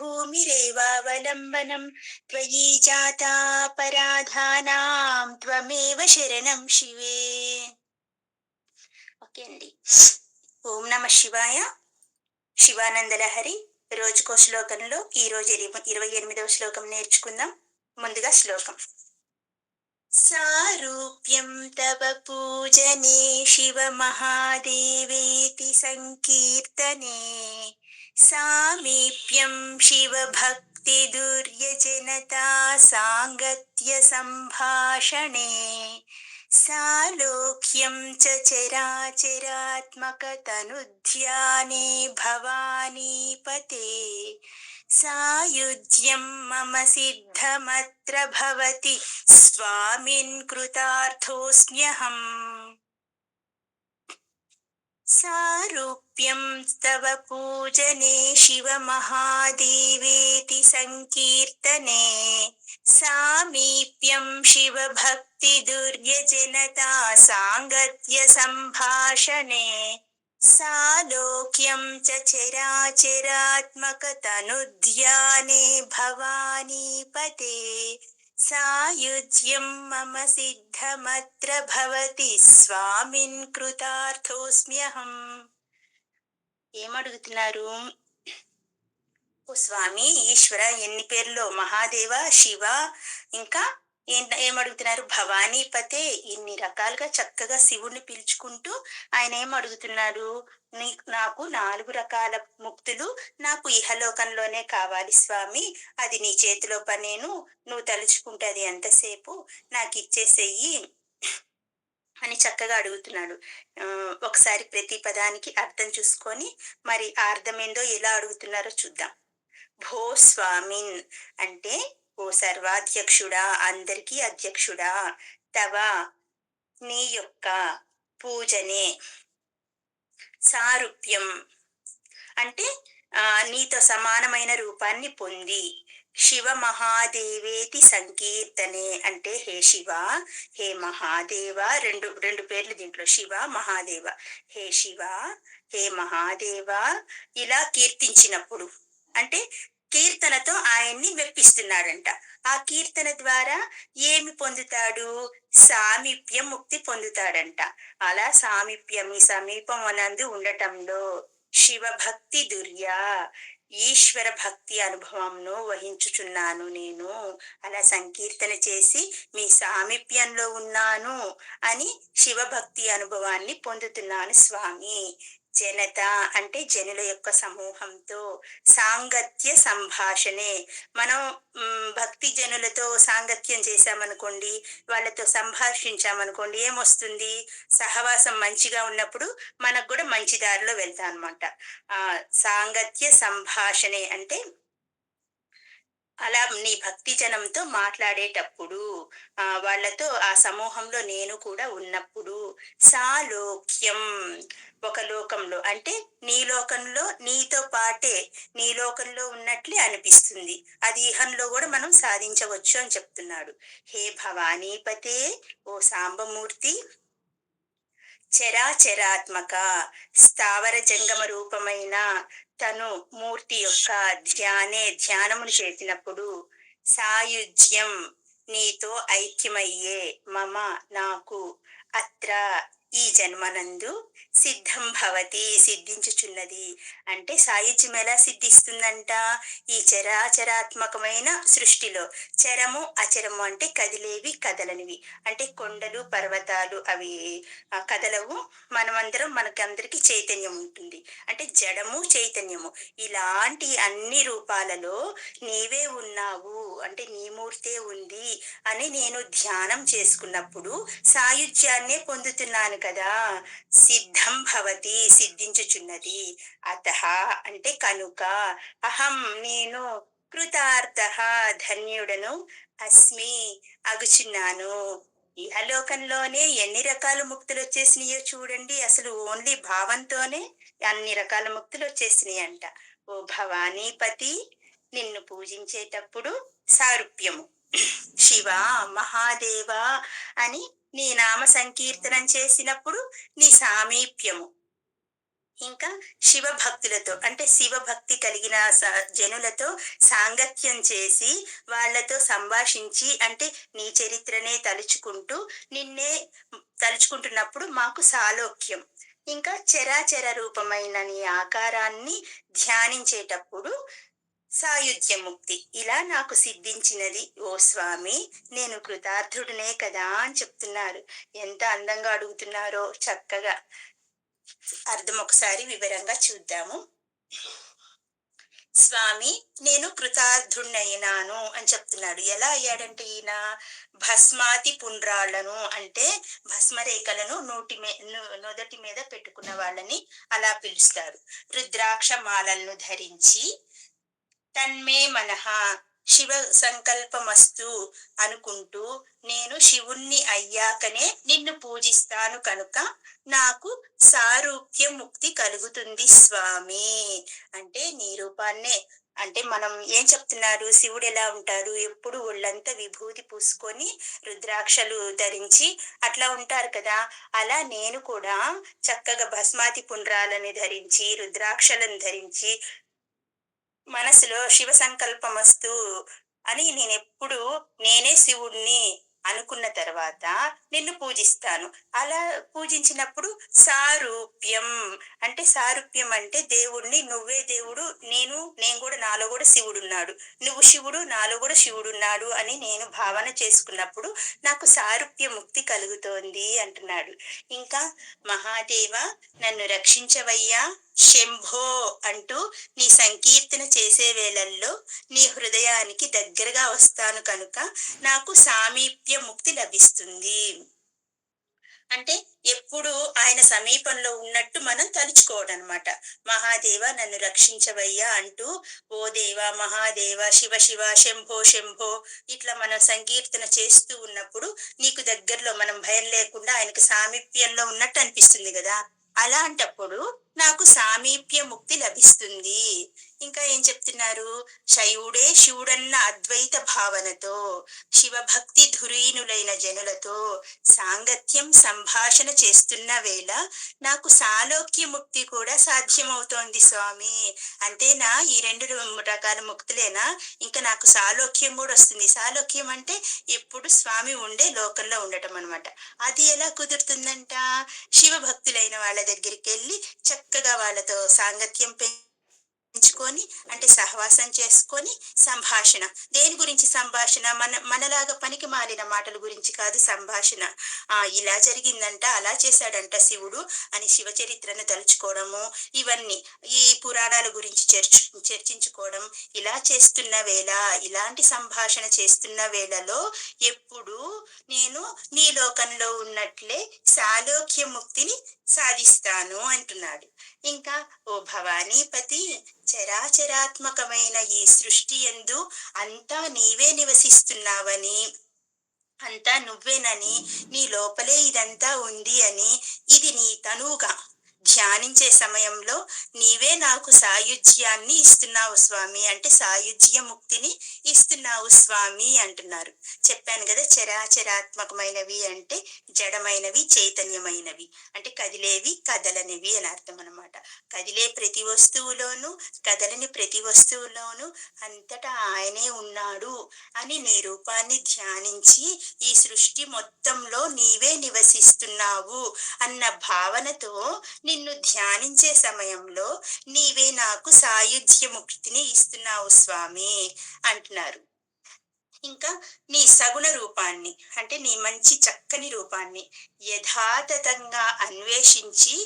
భూమిరేవావలంబనం త్వయి జాతాపరాధానాం త్వమేవ శరణం శివే. ఓకే అండి. ఓం నమ శివాయ. శివానందలహరి రోజుకో శ్లోకంలో ఈ రోజు 28వ శ్లోకం నేర్చుకుందాం. ముందుగా శ్లోకం. సారూప్యం తవ పూజనే శివ మహాదేవేతి సంకీర్తనే సామీప్యం శివ భక్తి దుర్యజనతా సాంగత్య సంభాషణే సాలోక్యం చ చరాచరాత్మక తనుధ్యానే భవానీపతే సాయుజ్యం మమ సిద్ధమత్ర భవతి స్వామిన్ కృతార్థోస్మ్యహం. సారూప్యం తవ పూజనే శివ మహాదేవేతి సంకీర్తనే సామీప్యం శివ భక్తి దుర్యజనతా సాంగత్య సంభాషణే సాలోక్యం చ చరాచరాత్మక తనుధ్యానే భవానీపతే సాయుజ్యం మమ సిద్ధమత్ర భవతి స్వామిన్ కృతార్థోస్మ్యహం. ఏమడుగుతున్నారు? ఓ స్వామి, ఈశ్వర, ఎన్ని పేర్లో మహాదేవ, శివ, ఇంకా ఏమడుగుతున్నారు? భవానీపతే. ఇన్ని రకాలుగా చక్కగా శివుణ్ణి పిలుచుకుంటూ ఆయన ఏమడుగుతున్నారు? నాకు 4 రకాల ముక్తులు నాకు ఇహలోకంలోనే కావాలి స్వామి. అది నీ చేతిలో పనేను, నువ్వు తలుచుకుంటే అది ఎంతసేపు, నాకు ఇచ్చేసేయి అని చక్కగా అడుగుతున్నాడు. ఒకసారి ప్రతి పదానికి అర్థం చూసుకొని మరి ఆ అర్థం ఏందో ఎలా అడుగుతున్నారో చూద్దాం. భో స్వామిన్ అంటే ఓ సర్వాధ్యక్షుడా, అందరికీ అధ్యక్షుడా, తవ నీ యొక్క పూజనే, సారూప్యం అంటే నీతో సమానమైన రూపాన్ని పొంది, శివ మహాదేవేతి సంకీర్తనే అంటే హే శివ, హే మహాదేవ, రెండు పేర్లు దీంట్లో, శివ మహాదేవ. హే శివ, హే మహాదేవ ఇలా కీర్తించినప్పుడు అంటే కీర్తనతో ఆయన్ని మెప్పిస్తున్నాడంట. ఆ కీర్తన ద్వారా ఏమి పొందుతాడు? సామీప్యం, ముక్తి పొందుతాడంట. అలా సామీప్యం, ఈ సమీపం అనందు ఉండటంలో శివభక్తి దుర్యా, ఈశ్వర భక్తి అనుభవంను వహించుచున్నాను నేను. అలా సంకీర్తన చేసి మీ సామీప్యంలో ఉన్నాను అని శివభక్తి అనుభవాన్ని పొందుతున్నాను స్వామి. జనత అంటే జనుల యొక్క సమూహంతో, సాంగత్య సంభాషణే మనం భక్తి జనులతో సాంగత్యం చేశామనుకోండి, వాళ్ళతో సంభాషించామనుకోండి, ఏమొస్తుంది? సహవాసం మంచిగా ఉన్నప్పుడు మనకు కూడా మంచి దారిలో వెళ్తాం అనమాట. సాంగత్య సంభాషణే అంటే అలా నీ భక్తి జనంతో మాట్లాడేటప్పుడు, వాళ్ళతో ఆ సమూహంలో నేను కూడా ఉన్నప్పుడు, సాలోక్యం ఒక లోకంలో అంటే నీ లోకంలో నీతో పాటే నీ లోకంలో ఉన్నట్లే అనిపిస్తుంది. అది ఇహంలో కూడా మనం సాధించవచ్చు అని చెప్తున్నాడు. హే భవానీపతే, ఓ సాంబమూర్తి, చరాచరాత్మక స్థావర జంగమ రూపమైన తను మూర్తి యొక్క ధ్యానమును చేసినప్పుడు, సాయుజ్యం నీతో ఐక్యమయ్యే, మమ నాకు, అత్ర ఈ జన్మనందు, సిద్ధం భవతి సిద్ధించుచున్నది. అంటే సాయుధ్యం ఎలా సిద్ధిస్తుందంట? ఈ చరాచరాత్మకమైన సృష్టిలో, చరము అచరము అంటే కదిలేవి కదలనివి, అంటే కొండలు పర్వతాలు అవి కదలవు, మనమందరం మనకందరికి చైతన్యం ఉంటుంది, అంటే జడము చైతన్యము. ఇలాంటి అన్ని రూపాలలో నీవే ఉన్నావు అంటే నీ మూర్తే ఉంది అని నేను ధ్యానం చేసుకున్నప్పుడు సాయుధ్యాన్నే పొందుతున్నాను కదా. సిద్ధం భవతి సిద్ధించుచున్నది. అతః అంటే కనుక, అహం నేను, కృతార్థ ధన్యుడను, అస్మి అగుచున్నాను. ఇహలోకంలోనే ఎన్ని రకాల ముక్తులు వచ్చేసినాయో చూడండి. అసలు ఓన్లీ భావంతోనే అన్ని రకాల ముక్తులు వచ్చేసినాయి అంట. ఓ భవానీపతి, నిన్ను పూజించేటప్పుడు సారూప్యము, శివ మహాదేవ అని నీ నామ సంకీర్తనం చేసినప్పుడు నీ సామీప్యము, ఇంకా శివభక్తులతో అంటే శివభక్తి కలిగిన జనులతో సాంగత్యం చేసి, వాళ్ళతో సంభాషించి అంటే నీ చరిత్రనే తలుచుకుంటూ, నిన్నే తలుచుకుంటున్నప్పుడు మాకు సాలోక్యం. ఇంకా చరాచర రూపమైన నీ ఆకారాన్ని ధ్యానించేటప్పుడు సాయుధ్యముక్తి. ఇలా నాకు సిద్ధించినది ఓ స్వామి, నేను కృతార్థుడినే కదా అని చెప్తున్నారు. ఎంత అందంగా అడుగుతున్నారో చక్కగా. అర్థం ఒకసారి వివరంగా చూద్దాము. స్వామి, నేను కృతార్థుణ్ణయినాను అని చెప్తున్నాడు. ఎలా అయ్యాడంటే ఈయన భస్మాతి పుండ్రాళ్లను అంటే భస్మరేఖలను నుదటి మీద పెట్టుకున్న వాళ్ళని అలా పిలుస్తారు. రుద్రాక్ష మాలలను ధరించి తన్మే మనః శివ సంకల్పమస్తు అనుకుంటూ నేను శివుణ్ణి అయ్యాకనే నిన్ను పూజిస్తాను కనుక నాకు సారూప్య ముక్తి కలుగుతుంది స్వామి. అంటే నీ రూపాన్నే అంటే మనం ఏం చెప్తున్నారు, శివుడు ఎలా ఉంటారు, ఎప్పుడు ఒళ్ళంతా విభూతి పూసుకొని రుద్రాక్షలు ధరించి అట్లా ఉంటారు కదా. అలా నేను కూడా చక్కగా భస్మాతి పుండ్రాలని ధరించి రుద్రాక్షలను ధరించి మనసులో శివ సంకల్పమస్తు అని నేనెప్పుడు నేనే శివుడిని అనుకున్న తర్వాత నిన్ను పూజిస్తాను. అలా పూజించినప్పుడు సారూప్యం అంటే సారూప్యం అంటే దేవుడిని నువ్వే దేవుడు, నేను కూడా నాలో కూడా శివుడున్నాడు, నువ్వు శివుడు నాలో కూడా శివుడున్నాడు అని నేను భావన చేసుకున్నప్పుడు నాకు సారూప్య ముక్తి కలుగుతోంది అంటున్నాడు. ఇంకా మహాదేవ నన్ను రక్షించవయ్యా శంభో అంటూ నీ సంకీర్తన చేసే వేళల్లో నీ హృదయానికి దగ్గరగా వస్తాను కనుక నాకు సామీప్య ముక్తి లభిస్తుంది. అంటే ఎప్పుడు ఆయన సమీపంలో ఉన్నట్టు మనం తలుచుకోవడం అనమాట. మహాదేవ నన్ను రక్షించవయ్యా అంటూ ఓ దేవ మహాదేవ శివ శివ శంభో శంభో ఇట్లా మనం సంకీర్తన చేస్తూ ఉన్నప్పుడు నీకు దగ్గరలో మనం భయం లేకుండా ఆయనకు సామీప్యంలో ఉన్నట్టు అనిపిస్తుంది కదా. అలాంటప్పుడు నాకు సామీప్య ముక్తి లభిస్తుంది. ఇంకా ఏం చెప్తున్నారు, శయుడే శివుడన్న అద్వైత భావనతో శివభక్తి ధురీనులైన జనులతో సాంగత్యం సంభాషణ చేస్తున్న వేళ నాకు సాలోక్య ముక్తి కూడా సాధ్యమవుతోంది స్వామి. అంతేనా, ఈ రెండు రకాల ముక్తులేనా, ఇంకా నాకు సాలోక్యం కూడా వస్తుంది. సాలోక్యం అంటే ఎప్పుడు స్వామి ఉండే లోకంలో ఉండటం అనమాట. అది ఎలా కుదురుతుందంట, శివభక్తులైన వాళ్ళ దగ్గరికి వెళ్ళి చక్కగా వాళ్ళతో సాంగత్యం పెంచుకొని అంటే సహవాసం చేసుకొని సంభాషణ. దేని గురించి సంభాషణ, మనలాగా పనికి మాలిన మాటల గురించి కాదు సంభాషణ. ఇలా జరిగిందంట, అలా చేశాడంట శివుడు అని శివ చరిత్రను తలుచుకోవడము, ఇవన్నీ ఈ పురాణాల గురించి చర్చించుకోవడం. ఇలా చేస్తున్న వేళ, ఇలాంటి సంభాషణ చేస్తున్న వేళలో ఎప్పుడు నేను నీ లోకంలో ఉన్నట్లే సాలోక్య ముక్తిని సాధిస్తాను అంటున్నాడు. ఇంకా ఓ భవానీపతి, చరాచరాత్మకమైన ఈ సృష్టి యందు అంతా నీవే నివసిస్తున్నావని, అంతా నువ్వేనని, నీ లోపలే ఇదంతా ఉంది అని, ఇది నీ తనువుగా ధ్యానించే సమయంలో నీవే నాకు సాయుధ్యాన్ని ఇస్తున్నావు స్వామి అంటే సాయుధ్య ముక్తిని ఇస్తున్నావు స్వామి అంటున్నారు. చెప్పాను కదా, చరాచరాత్మకమైనవి అంటే జడమైనవి చైతన్యమైనవి అంటే కదిలేవి కదలనివి అని అర్థం అనమాట. కదిలే ప్రతి వస్తువులోనూ కదలని ప్రతి వస్తువులోనూ అంతటా ఆయనే ఉన్నాడు అని నీ రూపాన్ని ధ్యానించి ఈ సృష్టి మొత్తంలో నీవే నివసిస్తున్నావు అన్న భావనతో నిన్ను ధ్యానించే సమయంలో నీవే నాకు సాయుధ్య ముక్తిని ఇస్తున్నావు స్వామి అంటున్నారు. ఇంకా నీ సగుణ రూపాన్ని అంటే నీ మంచి చక్కని రూపాన్ని యథాతథంగా అన్వేషించి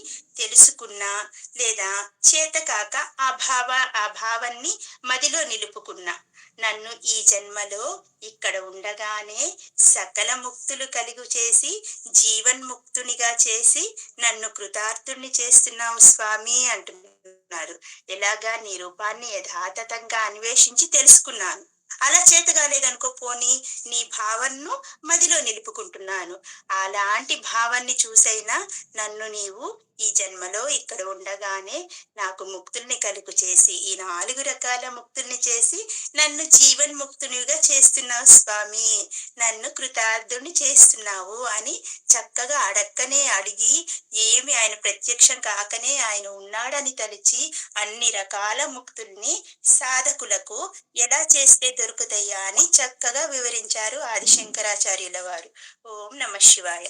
తెలుసుకున్నా లేదా చేతకాక ఆ భావాన్ని మదిలో నిలుపుకున్నా నన్ను ఈ జన్మలో ఇక్కడ ఉండగానే సకల ముక్తులు కలుగు చేసి జీవన్ముక్తునిగా చేసి నన్ను కృతార్థుణ్ణి చేస్తున్నావు స్వామి అంటున్నారు. ఎలాగా, నీ రూపాన్ని యథాతథంగా అన్వేషించి తెలుసుకున్నాను. అలా చేత కాలేదనుకో, పోనీ నీ భావన్ను మదిలో నిలుపుకుంటున్నాను. అలాంటి భావాన్ని చూసైనా నన్ను నీవు ఈ జన్మలో ఇక్కడ ఉండగానే నాకు ముక్తుల్ని కలుగు చేసి, ఈ 4 రకాల ముక్తుల్ని చేసి, నన్ను జీవన్ముక్తునిగా చేస్తున్నావు స్వామి. నన్ను కృతార్థుడిని చేస్తున్నావు అని చక్కగా అడక్కనే అడిగి, ఏమి ఆయన ప్రత్యక్షం కాకనే ఆయన ఉన్నాడని తలిచి, అన్ని రకాల ముక్తుల్ని సాధకులకు ఎలా చేస్తే దొరుకుతయ్యా అని చక్కగా వివరించారు ఆది శంకరాచార్యుల వారు. ఓం నమః శివాయ.